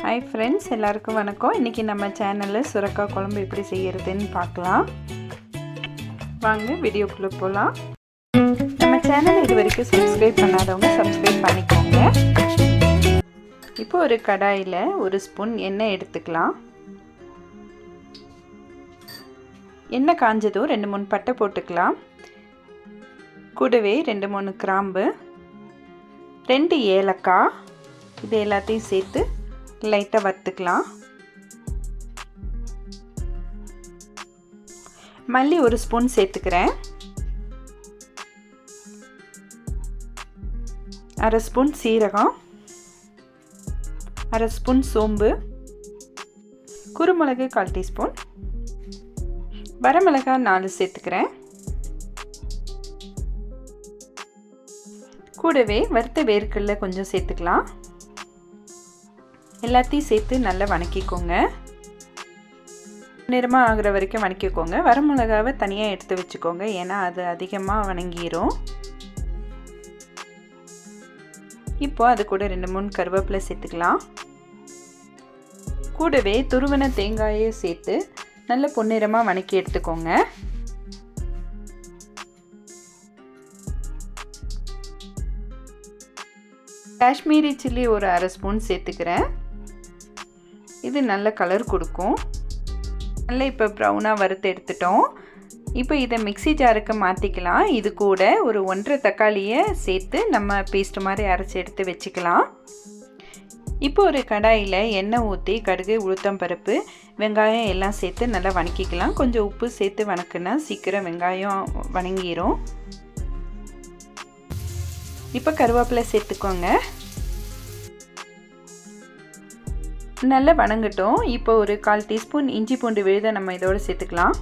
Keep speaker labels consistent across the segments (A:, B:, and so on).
A: Hi friends, எல்லாருக்கும் வணக்கம். இன்னைக்கு நம்ம சேனல்ல சுரக்காய் குழம்பு எப்படி செய்யறதுன்னு பார்க்கலாம். வாங்க வீடியோக்குள்ள போலாம். நம்ம சேனலை இதுவரைக்கும் சப்ஸ்கிரைப் பண்ணாதவங்க சப்ஸ்கிரைப் பண்ணிக்கோங்க. இப்போ ஒரு கடாயில ஒரு ஸ்பூன் எண்ணெய் எடுத்துக்கலாம். எண்ணெய் காஞ்சதும் 2-3 பட்டை போட்டுக்கலாம். கூடவே 2-3 கிராம்பு, 2 ஏலக்காய், இது எல்லாத்தையும் சேர்த்து லைட்டா வறுத்துக்கலாம். மல்லி ஒரு ஸ்பூன் சேர்த்துக்கிறேன். 1/2 ஸ்பூன் சீரகம், 1/2 ஸ்பூன் சோம்பு, குருமிளகு 1/4 டீஸ்பூன், வரமிளகாய் 4 சேர்த்துக்கிறேன். கூடவே வறுத்த வேர்க்கடலை கொஞ்சம் சேர்த்துக்கலாம். எல்லாத்தையும் சேர்த்து நல்லா வணக்கிக்கோங்க. நிறமாக ஆகிற வரைக்கும் வணக்கிக்கோங்க. வரமிளகாவை தனியாக எடுத்து வச்சுக்கோங்க, ஏன்னா அது அதிகமாக வணங்கிரும். இப்போ அது கூட 2-3 கருவேப்பிலை சேர்த்துக்கலாம். கூடவே துருவன தேங்காயை சேர்த்து நல்ல பொன்னிறமாக வணக்கி எடுத்துக்கோங்க. காஷ்மீரி சில்லி ஒரு 1/2 ஸ்பூன் சேர்த்துக்கிறேன். இது நல்ல கலர் கொடுக்கும். நல்லா இப்போ ப்ரௌனாக வறுத்து எடுத்துட்டோம். இப்போ இதை மிக்ஸி ஜாருக்கு மாற்றிக்கலாம். இது கூட ஒரு 1.5 தக்காளியை சேர்த்து நம்ம பேஸ்ட் மாதிரி அரைச்சி எடுத்து வச்சுக்கலாம். இப்போ ஒரு கடாயில் எண்ணெய் ஊற்றி கடுகு, உளுத்தம்பருப்பு, வெங்காயம் எல்லாம் சேர்த்து நல்லா வணக்கிக்கலாம். கொஞ்சம் உப்பு சேர்த்து வணக்குனா சீக்கிரம் வெங்காயம் வணங்கிரும். இப்போ கருவேப்பிலை சேர்த்துக்கோங்க. நல்லா வணங்கட்டும். இப்போ ஒரு 1/4 டீஸ்பூன் இஞ்சி பூண்டு விழுதை நம்ம இதோடு சேர்த்துக்கலாம்.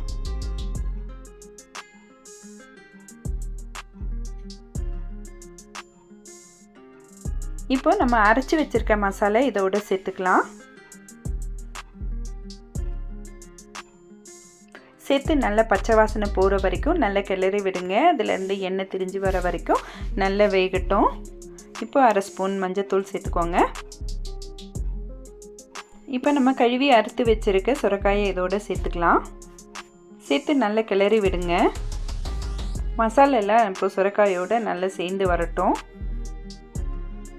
A: இப்போ நம்ம அரைச்சி வச்சிருக்க மசாலா இதோட சேர்த்துக்கலாம். சேர்த்து நல்லா பச்சை வாசனை போகிற வரைக்கும் நல்லா கிளறி விடுங்க. அதுலேருந்து எண்ணெய் திரிஞ்சு வர வரைக்கும் நல்லா வேகட்டும். இப்போ 1/2 ஸ்பூன் மஞ்சத்தூள் சேர்த்துக்கோங்க. இப்போ நம்ம கழுவி அறுத்து வச்சுருக்க சுரைக்காயை இதோடு சேர்த்துக்கலாம். சேர்த்து நல்லா கிளறி விடுங்க. மசாலெல்லாம் இப்போ சுரைக்காயோடு நல்லா சேர்ந்து வரட்டும்.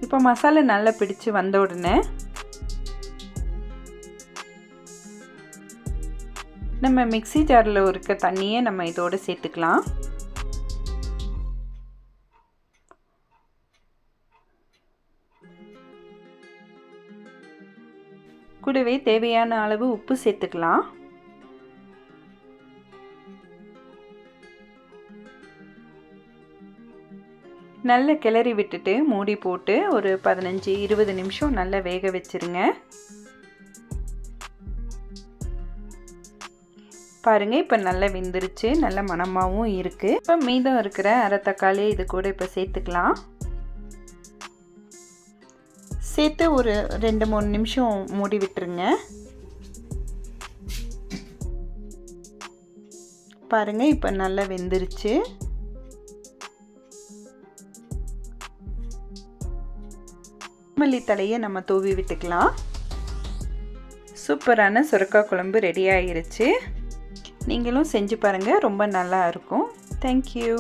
A: இப்போ மசாலா நல்லா பிடிச்சு வந்த உடனே நம்ம மிக்ஸி ஜாரில் இருக்க தண்ணியை நம்ம இதோடு சேர்த்துக்கலாம். கூடவே தேவையான அளவு உப்பு சேர்த்துக்கலாம். நல்லா கிளறி விட்டுட்டு மூடி போட்டு ஒரு 15-20 நிமிஷம் நல்லா வேக வச்சிருங்க. பாருங்க, இப்போ நல்லா வெந்துருச்சு, நல்ல மணமாகவும் இருக்குது. இப்போ மீதம் இருக்கிற அரை தக்காளி இது கூட இப்போ சேர்த்துக்கலாம். சேர்த்து ஒரு 2-3 நிமிஷம் மூடி விட்டுருங்க. பாருங்க, இப்போ நல்லா வெந்துருச்சு. மல்லி தழையை நம்ம தூவி விட்டுக்கலாம். சூப்பரான சுரைக்காய் குழம்பு ரெடி ஆகிருச்சு. நீங்களும் செஞ்சு பாருங்கள், ரொம்ப நல்லா இருக்கும். தேங்க்யூ.